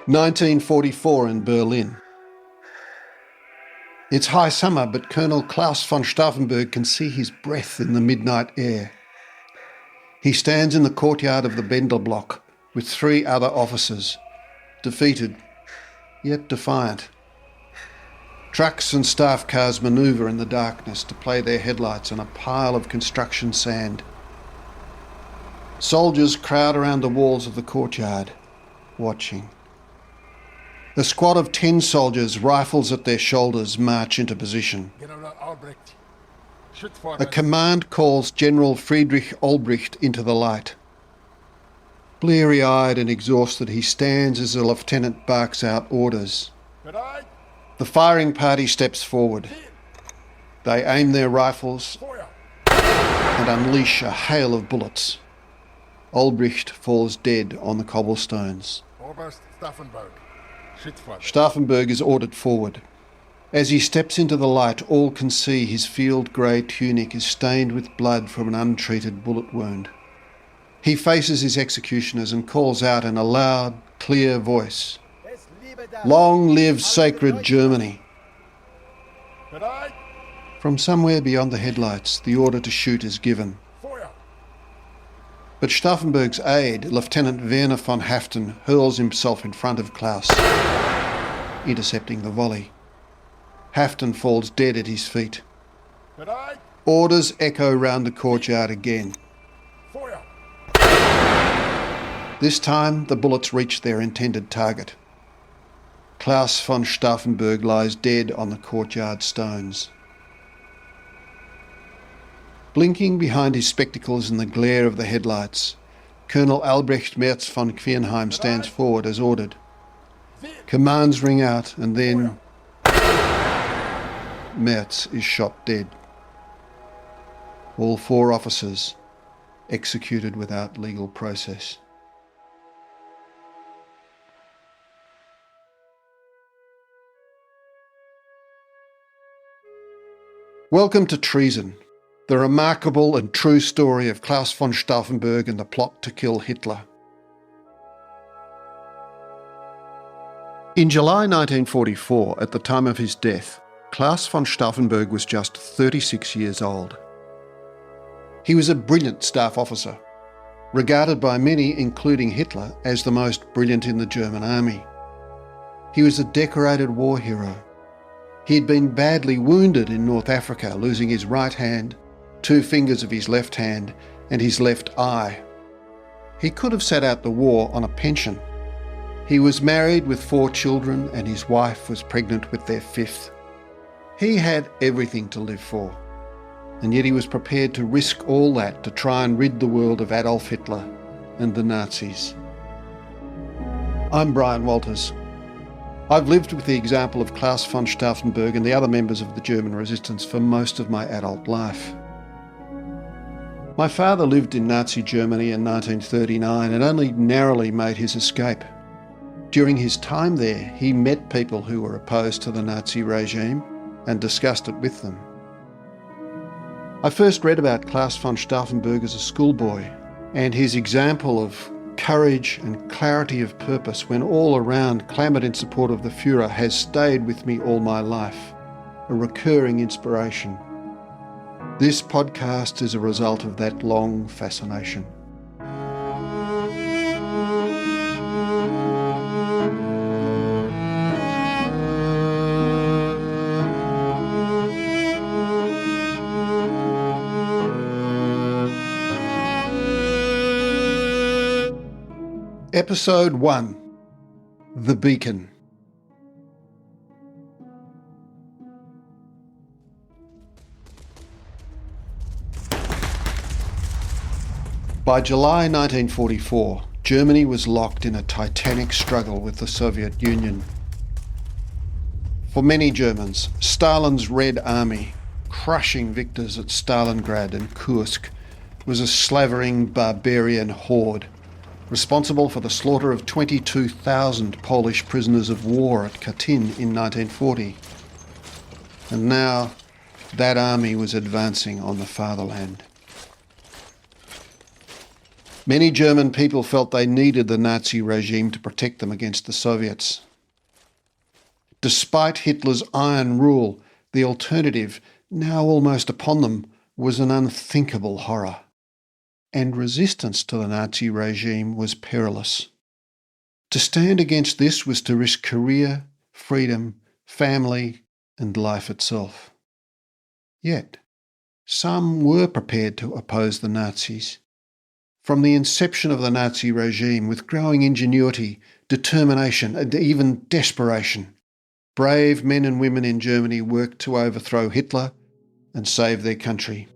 1944 in Berlin. It's high summer, but Colonel Claus von Stauffenberg can see his breath in the midnight air. He stands in the courtyard of the Bendel block with 3 other officers, defeated, yet defiant. Trucks and staff cars manoeuvre in the darkness to play their headlights on a pile of construction sand. Soldiers crowd around the walls of the courtyard, watching. A squad of 10 soldiers, rifles at their shoulders, march into position. A command calls General Friedrich Olbricht into the light. Bleary-eyed and exhausted, he stands as a lieutenant barks out orders. The firing party steps forward. They aim their rifles and unleash a hail of bullets. Olbricht falls dead on the cobblestones. Stauffenberg is ordered forward. As he steps into the light, all can see his field grey tunic is stained with blood from an untreated bullet wound. He faces his executioners and calls out in a loud, clear voice, "Long live sacred Germany!" From somewhere beyond the headlights, the order to shoot is given. But Stauffenberg's aide, Lieutenant Werner von Haften, hurls himself in front of Claus, intercepting the volley. Haften falls dead at his feet. Orders echo round the courtyard again. This time the bullets reach their intended target. Claus von Stauffenberg lies dead on the courtyard stones. Blinking behind his spectacles in the glare of the headlights, Colonel Albrecht Merz von Quernheim stands forward as ordered. Commands ring out, and then Merz is shot dead. All 4 officers executed without legal process. Welcome to Treason, the remarkable and true story of Claus von Stauffenberg and the plot to kill Hitler. In July 1944, at the time of his death, Claus von Stauffenberg was just 36 years old. He was a brilliant staff officer, regarded by many, including Hitler, as the most brilliant in the German army. He was a decorated war hero. He had been badly wounded in North Africa, losing his right hand, 2 fingers of his left hand, and his left eye. He could have sat out the war on a pension. He was married with 4 children, and his wife was pregnant with their 5th. He had everything to live for, and yet he was prepared to risk all that to try and rid the world of Adolf Hitler and the Nazis. I'm Brian Walters. I've lived with the example of Claus von Stauffenberg and the other members of the German resistance for most of my adult life. My father lived in Nazi Germany in 1939 and only narrowly made his escape. During his time there, he met people who were opposed to the Nazi regime and discussed it with them. I first read about Claus von Stauffenberg as a schoolboy, and his example of courage and clarity of purpose when all around clamoured in support of the Führer has stayed with me all my life, a recurring inspiration. This podcast is a result of that long fascination. Episode 1. The Beacon. By July 1944, Germany was locked in a titanic struggle with the Soviet Union. For many Germans, Stalin's Red Army, crushing victors at Stalingrad and Kursk, was a slavering barbarian horde, responsible for the slaughter of 22,000 Polish prisoners of war at Katyn in 1940. And now that army was advancing on the fatherland. Many German people felt they needed the Nazi regime to protect them against the Soviets. Despite Hitler's iron rule, the alternative, now almost upon them, was an unthinkable horror. And resistance to the Nazi regime was perilous. To stand against this was to risk career, freedom, family, and life itself. Yet, some were prepared to oppose the Nazis. From the inception of the Nazi regime, with growing ingenuity, determination, and even desperation, brave men and women in Germany worked to overthrow Hitler and save their country.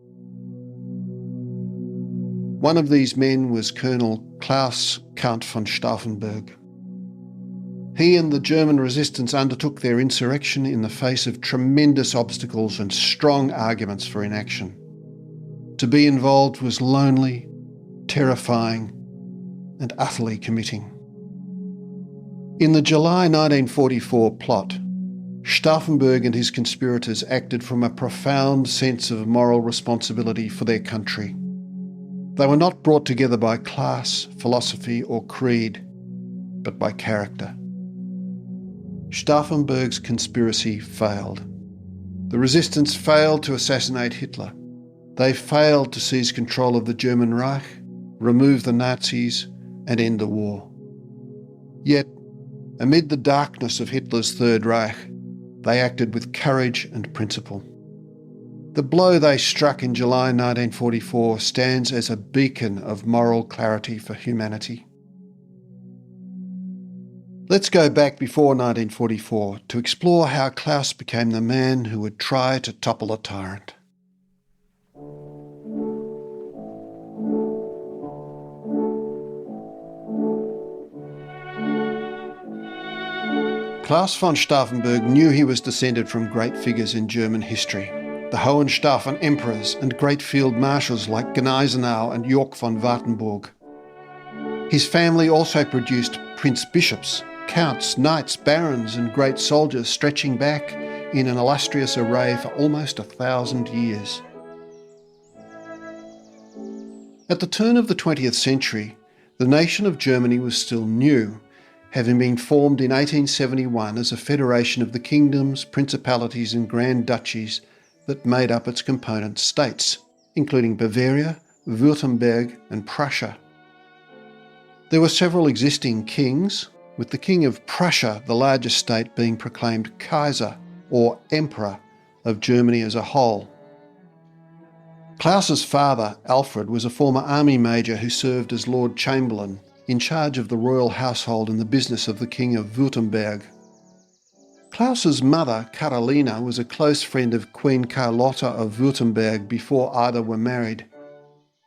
One of these men was Colonel Claus von Stauffenberg. He and the German resistance undertook their insurrection in the face of tremendous obstacles and strong arguments for inaction. To be involved was lonely, terrifying, and utterly committing. In the July 1944 plot, Stauffenberg and his conspirators acted from a profound sense of moral responsibility for their country. They were not brought together by class, philosophy, or creed, but by character. Stauffenberg's conspiracy failed. The resistance failed to assassinate Hitler. They failed to seize control of the German Reich, remove the Nazis, and end the war. Yet, amid the darkness of Hitler's Third Reich, they acted with courage and principle. The blow they struck in July 1944 stands as a beacon of moral clarity for humanity. Let's go back before 1944 to explore how Claus became the man who would try to topple a tyrant. Claus von Stauffenberg knew he was descended from great figures in German history, the Hohenstaufen emperors and great field marshals like Gneisenau and York von Wartenburg. His family also produced prince-bishops, counts, knights, barons and great soldiers stretching back in an illustrious array for almost 1,000 years. At the turn of the 20th century, the nation of Germany was still new, having been formed in 1871 as a federation of the kingdoms, principalities and grand duchies that made up its component states, including Bavaria, Württemberg and Prussia. There were several existing kings, with the King of Prussia, the largest state, being proclaimed Kaiser, or Emperor, of Germany as a whole. Claus's father, Alfred, was a former army major who served as Lord Chamberlain, in charge of the royal household and the business of the King of Württemberg. Claus's mother, Carolina, was a close friend of Queen Carlotta of Württemberg before either were married.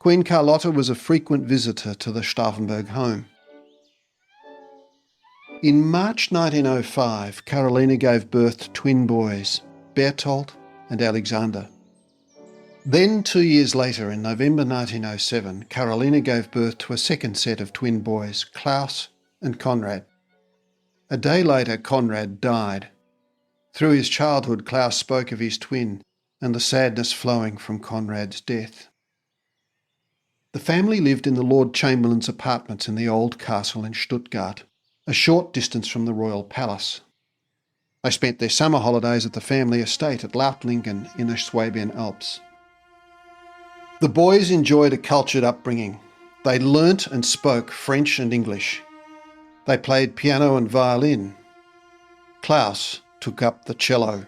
Queen Carlotta was a frequent visitor to the Stauffenberg home. In March 1905, Carolina gave birth to twin boys, Bertolt and Alexander. Then 2 years later, in November 1907, Carolina gave birth to a second set of twin boys, Klaus and Konrad. A day later, Konrad died. Through his childhood, Klaus spoke of his twin and the sadness flowing from Konrad's death. The family lived in the Lord Chamberlain's apartments in the old castle in Stuttgart, a short distance from the royal palace. They spent their summer holidays at the family estate at Lautlingen in the Swabian Alps. The boys enjoyed a cultured upbringing. They learnt and spoke French and English. They played piano and violin. Klaus took up the cello.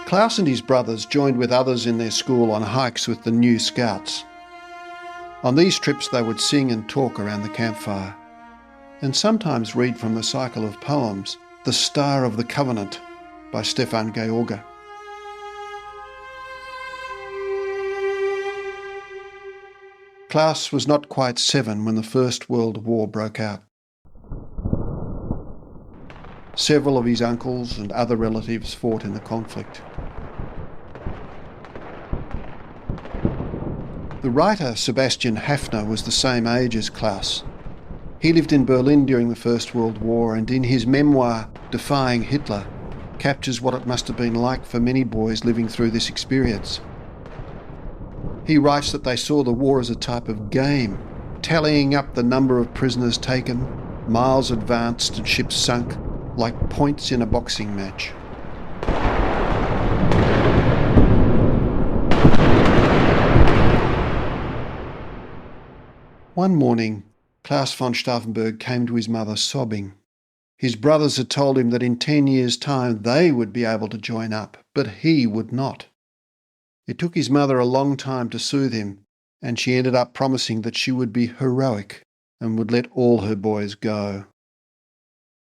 Klaus and his brothers joined with others in their school on hikes with the new Scouts. On these trips they would sing and talk around the campfire, and sometimes read from the cycle of poems, The Star of the Covenant by Stefan George. Klaus was not quite 7 when the First World War broke out. Several of his uncles and other relatives fought in the conflict. The writer Sebastian Haffner was the same age as Klaus. He lived in Berlin during the First World War, and in his memoir, Defying Hitler, captures what it must have been like for many boys living through this experience. He writes that they saw the war as a type of game, tallying up the number of prisoners taken, miles advanced and ships sunk, like points in a boxing match. One morning, Claus von Stauffenberg came to his mother sobbing. His brothers had told him that in 10 years' time they would be able to join up, but he would not. It took his mother a long time to soothe him, and she ended up promising that she would be heroic and would let all her boys go.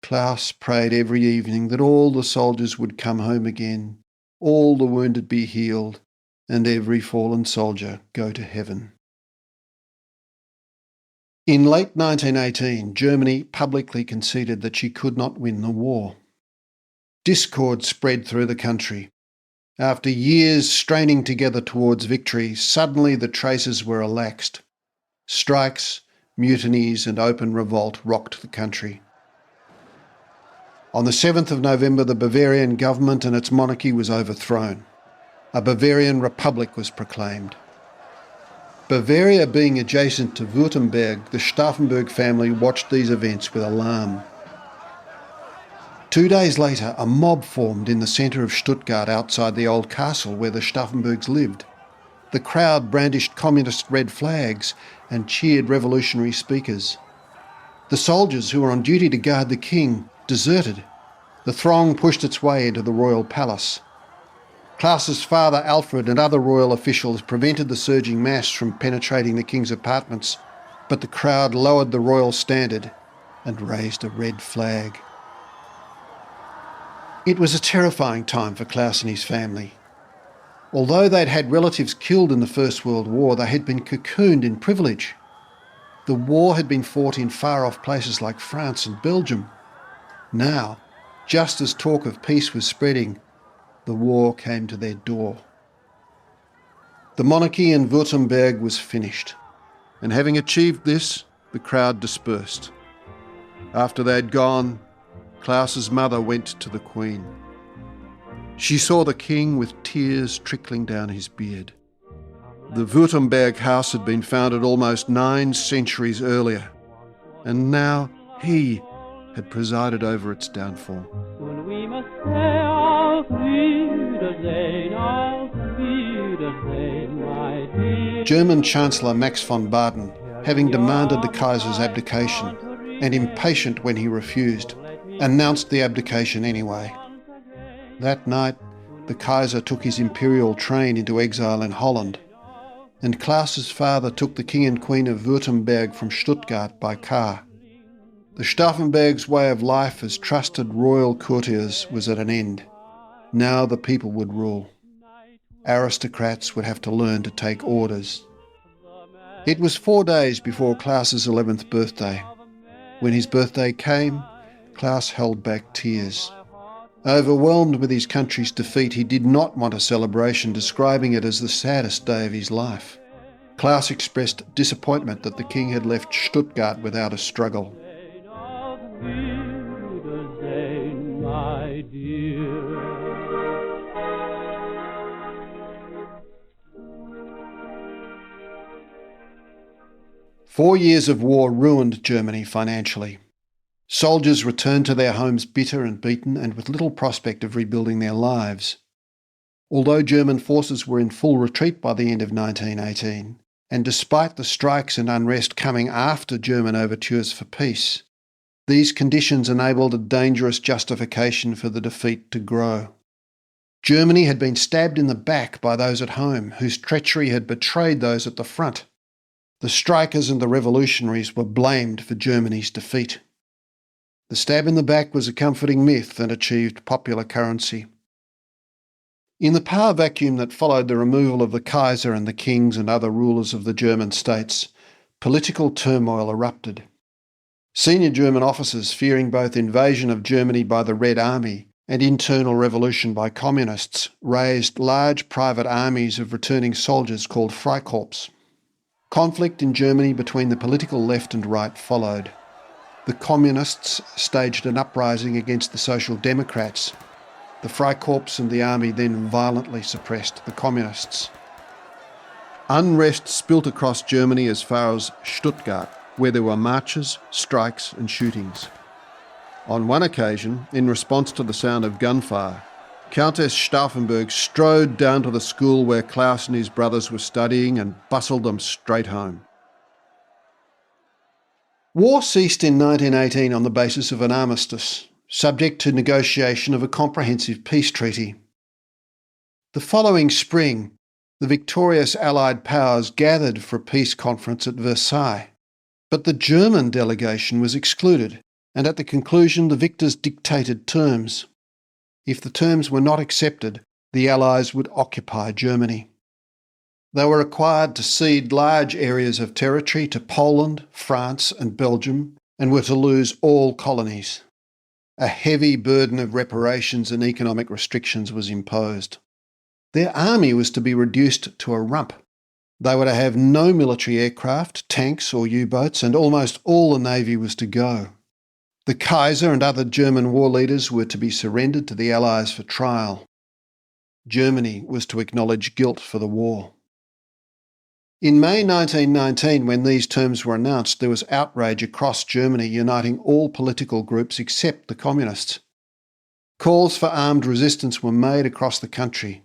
Claus prayed every evening that all the soldiers would come home again, all the wounded be healed, and every fallen soldier go to heaven. In late 1918, Germany publicly conceded that she could not win the war. Discord spread through the country. After years straining together towards victory, suddenly the traces were relaxed. Strikes, mutinies and open revolt rocked the country. On the 7th of November, the Bavarian government and its monarchy was overthrown. A Bavarian republic was proclaimed. Bavaria being adjacent to Württemberg, the Stauffenberg family watched these events with alarm. 2 days later, a mob formed in the centre of Stuttgart outside the old castle where the Stauffenbergs lived. The crowd brandished communist red flags and cheered revolutionary speakers. The soldiers who were on duty to guard the king deserted. The throng pushed its way into the royal palace. Claus's father Alfred and other royal officials prevented the surging mass from penetrating the king's apartments, but the crowd lowered the royal standard and raised a red flag. It was a terrifying time for Claus and his family. Although they'd had relatives killed in the First World War, they had been cocooned in privilege. The war had been fought in far-off places like France and Belgium. Now, just as talk of peace was spreading, the war came to their door. The monarchy in Württemberg was finished, and having achieved this, the crowd dispersed. After they'd gone, Claus's mother went to the Queen. She saw the king with tears trickling down his beard. The Württemberg house had been founded almost 9 centuries earlier, and now he had presided over its downfall. German Chancellor Max von Baden, having demanded the Kaiser's abdication, and impatient when he refused, announced the abdication anyway. That night, the Kaiser took his imperial train into exile in Holland, and Claus's father took the King and Queen of Württemberg from Stuttgart by car. The Stauffenbergs' way of life as trusted royal courtiers was at an end. Now the people would rule. Aristocrats would have to learn to take orders. It was 4 days before Claus's 11th birthday. When his birthday came, Claus held back tears. Overwhelmed with his country's defeat, he did not want a celebration, describing it as the saddest day of his life. Claus expressed disappointment that the king had left Stuttgart without a struggle. My dear. 4 years of war ruined Germany financially. Soldiers returned to their homes bitter and beaten and with little prospect of rebuilding their lives. Although German forces were in full retreat by the end of 1918, and despite the strikes and unrest coming after German overtures for peace, these conditions enabled a dangerous justification for the defeat to grow. Germany had been stabbed in the back by those at home, whose treachery had betrayed those at the front. The strikers and the revolutionaries were blamed for Germany's defeat. The stab in the back was a comforting myth and achieved popular currency. In the power vacuum that followed the removal of the Kaiser and the kings and other rulers of the German states, political turmoil erupted. Senior German officers, fearing both invasion of Germany by the Red Army and internal revolution by communists, raised large private armies of returning soldiers called Freikorps. Conflict in Germany between the political left and right followed. The communists staged an uprising against the Social Democrats. The Freikorps and the army then violently suppressed the communists. Unrest spilt across Germany as far as Stuttgart, where there were marches, strikes and shootings. On one occasion, in response to the sound of gunfire, Countess Stauffenberg strode down to the school where Claus and his brothers were studying and bustled them straight home. War ceased in 1918 on the basis of an armistice, subject to negotiation of a comprehensive peace treaty. The following spring, the victorious Allied powers gathered for a peace conference at Versailles, but the German delegation was excluded, and at the conclusion the victors dictated terms. If the terms were not accepted, the Allies would occupy Germany. They were required to cede large areas of territory to Poland, France and Belgium, and were to lose all colonies. A heavy burden of reparations and economic restrictions was imposed. Their army was to be reduced to a rump. They were to have no military aircraft, tanks or U-boats, and almost all the navy was to go. The Kaiser and other German war leaders were to be surrendered to the Allies for trial. Germany was to acknowledge guilt for the war. In May 1919, when these terms were announced, there was outrage across Germany uniting all political groups except the communists. Calls for armed resistance were made across the country.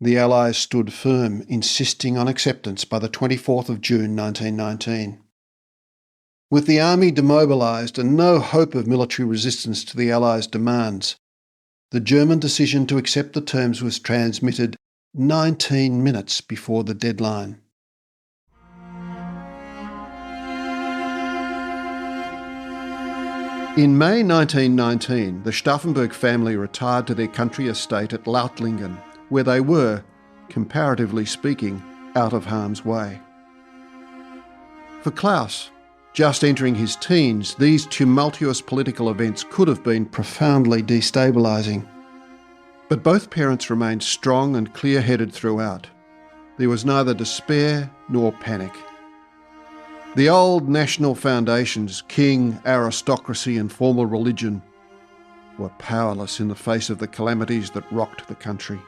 The Allies stood firm, insisting on acceptance by the 24th of June 1919. With the army demobilised and no hope of military resistance to the Allies' demands, the German decision to accept the terms was transmitted 19 minutes before the deadline. In May 1919, the Stauffenberg family retired to their country estate at Lautlingen, where they were, comparatively speaking, out of harm's way. For Claus, just entering his teens, these tumultuous political events could have been profoundly destabilising. But both parents remained strong and clear-headed throughout. There was neither despair nor panic. The old national foundations, king, aristocracy and formal religion, were powerless in the face of the calamities that rocked the country.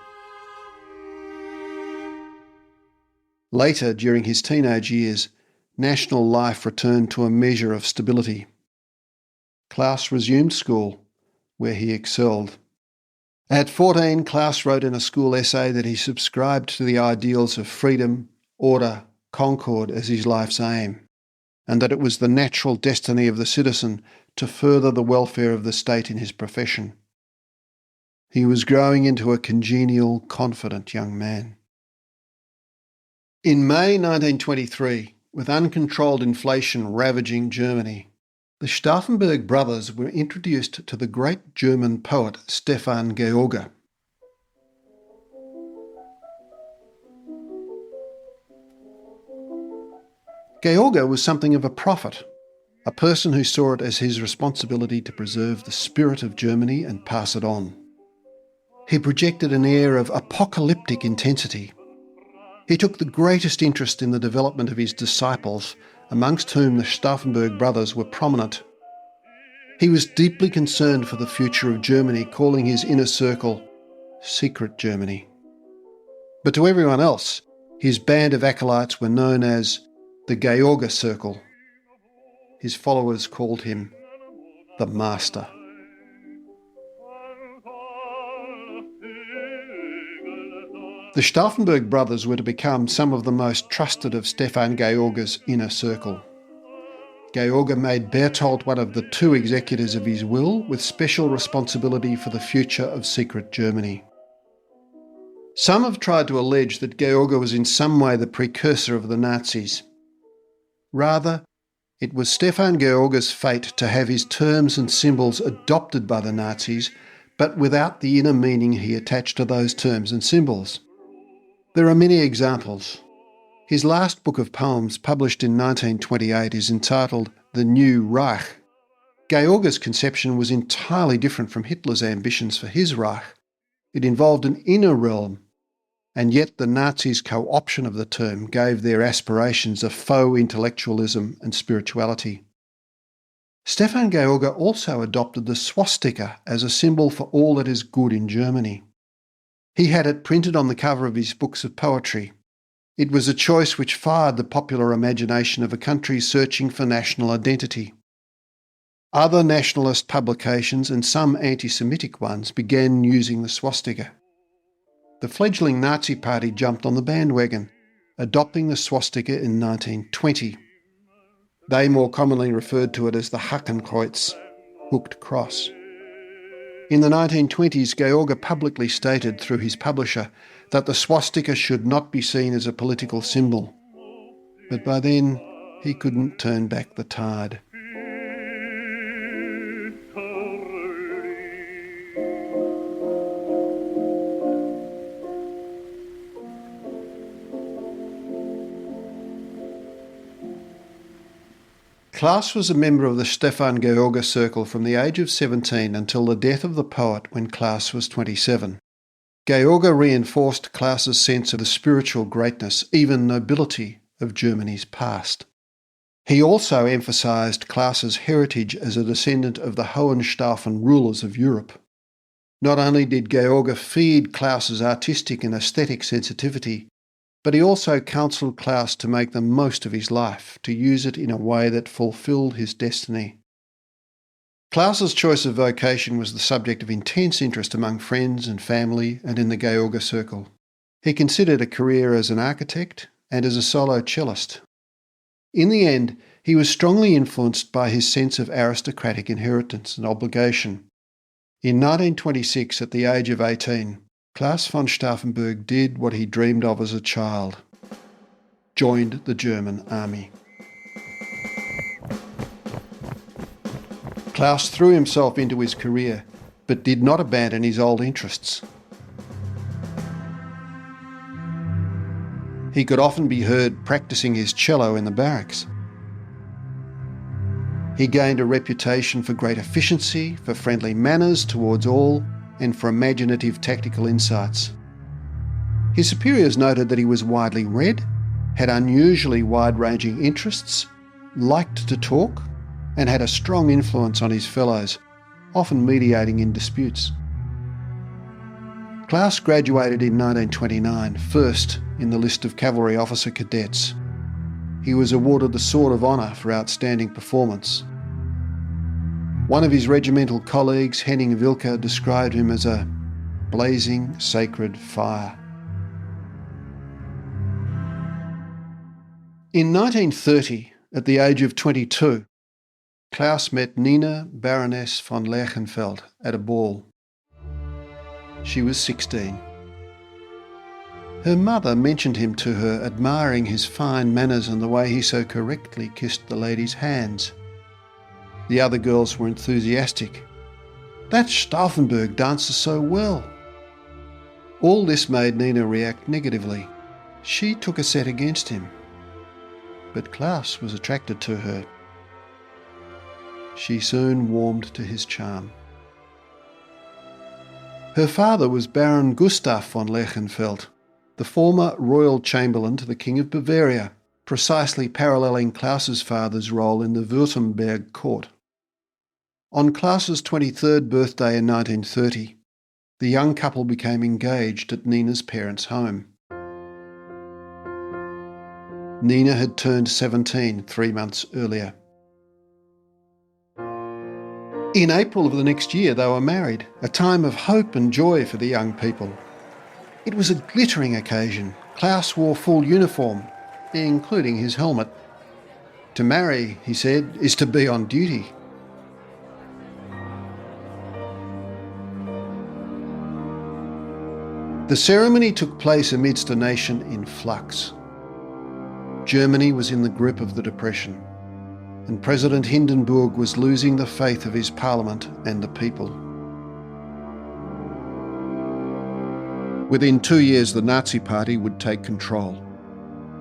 Later, during his teenage years, national life returned to a measure of stability. Claus resumed school, where he excelled. At 14, Claus wrote in a school essay that he subscribed to the ideals of freedom, order, concord as his life's aim, and that it was the natural destiny of the citizen to further the welfare of the state in his profession. He was growing into a congenial, confident young man. In May 1923, with uncontrolled inflation ravaging Germany, the Stauffenberg brothers were introduced to the great German poet Stefan George. George was something of a prophet, a person who saw it as his responsibility to preserve the spirit of Germany and pass it on. He projected an air of apocalyptic intensity. He took the greatest interest in the development of his disciples, amongst whom the Stauffenberg brothers were prominent. He was deeply concerned for the future of Germany, calling his inner circle Secret Germany. But to everyone else, his band of acolytes were known as the George Circle. His followers called him the Master. The Stauffenberg brothers were to become some of the most trusted of Stefan George's inner circle. George made Berthold one of the two executors of his will, with special responsibility for the future of secret Germany. Some have tried to allege that George was in some way the precursor of the Nazis. Rather, it was Stefan George's fate to have his terms and symbols adopted by the Nazis, but without the inner meaning he attached to those terms and symbols. There are many examples. His last book of poems, published in 1928, is entitled The New Reich. George's conception was entirely different from Hitler's ambitions for his Reich. It involved an inner realm, and yet the Nazis' co-option of the term gave their aspirations a faux intellectualism and spirituality. Stefan George also adopted the swastika as a symbol for all that is good in Germany. He had it printed on the cover of his books of poetry. It was a choice which fired the popular imagination of a country searching for national identity. Other nationalist publications and some anti-Semitic ones began using the swastika. The fledgling Nazi Party jumped on the bandwagon, adopting the swastika in 1920. They more commonly referred to it as the Hakenkreuz, hooked cross. In the 1920s, George publicly stated through his publisher that the swastika should not be seen as a political symbol. But by then, he couldn't turn back the tide. Claus was a member of the Stefan George circle from the age of 17 until the death of the poet when Claus was 27. George reinforced Claus's sense of the spiritual greatness, even nobility, of Germany's past. He also emphasised Claus's heritage as a descendant of the Hohenstaufen rulers of Europe. Not only did George feed Claus's artistic and aesthetic sensitivity, but he also counselled Claus to make the most of his life, to use it in a way that fulfilled his destiny. Claus's choice of vocation was the subject of intense interest among friends and family and in the George circle. He considered a career as an architect and as a solo cellist. In the end, he was strongly influenced by his sense of aristocratic inheritance and obligation. In 1926, at the age of 18, Claus von Stauffenberg did what he dreamed of as a child: joined the German army. Claus threw himself into his career, but did not abandon his old interests. He could often be heard practicing his cello in the barracks. He gained a reputation for great efficiency, for friendly manners towards all, and for imaginative tactical insights. His superiors noted that he was widely read, had unusually wide-ranging interests, liked to talk, and had a strong influence on his fellows, often mediating in disputes. Claus graduated in 1929, first in the list of cavalry officer cadets. He was awarded the Sword of Honour for outstanding performance. One of his regimental colleagues, Henning Wilke, described him as a blazing sacred fire. In 1930, at the age of 22, Claus met Nina Baroness von Lerchenfeld at a ball. She was 16. Her mother mentioned him to her, admiring his fine manners and the way he so correctly kissed the ladies' hands. The other girls were enthusiastic. "That Stauffenberg dances so well." All this made Nina react negatively. She took a set against him. But Claus was attracted to her. She soon warmed to his charm. Her father was Baron Gustav von Lerchenfeld, the former royal chamberlain to the King of Bavaria, precisely paralleling Claus's father's role in the Württemberg court. On Claus's 23rd birthday in 1930, the young couple became engaged at Nina's parents' home. Nina had turned 17 3 months earlier. In April of the next year, they were married, a time of hope and joy for the young people. It was a glittering occasion. Claus wore full uniform, including his helmet. "To marry," he said, "is to be on duty." The ceremony took place amidst a nation in flux. Germany was in the grip of the Depression, and President Hindenburg was losing the faith of his parliament and the people. Within 2 years, the Nazi Party would take control,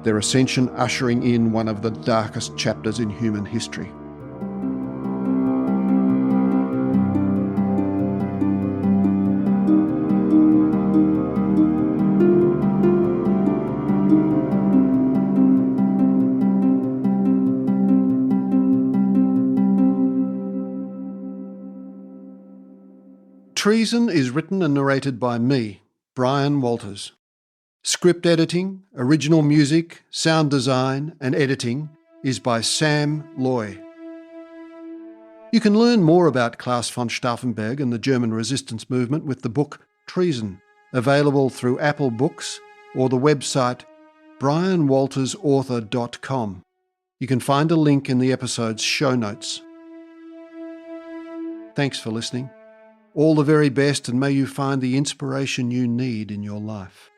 their ascension ushering in one of the darkest chapters in human history. Treason is written and narrated by me, Brian Walters. Script editing, original music, sound design and editing is by Sam Loy. You can learn more about Claus von Stauffenberg and the German resistance movement with the book Treason, available through Apple Books or the website brianwaltersauthor.com. You can find a link in the episode's show notes. Thanks for listening. All the very best, and may you find the inspiration you need in your life.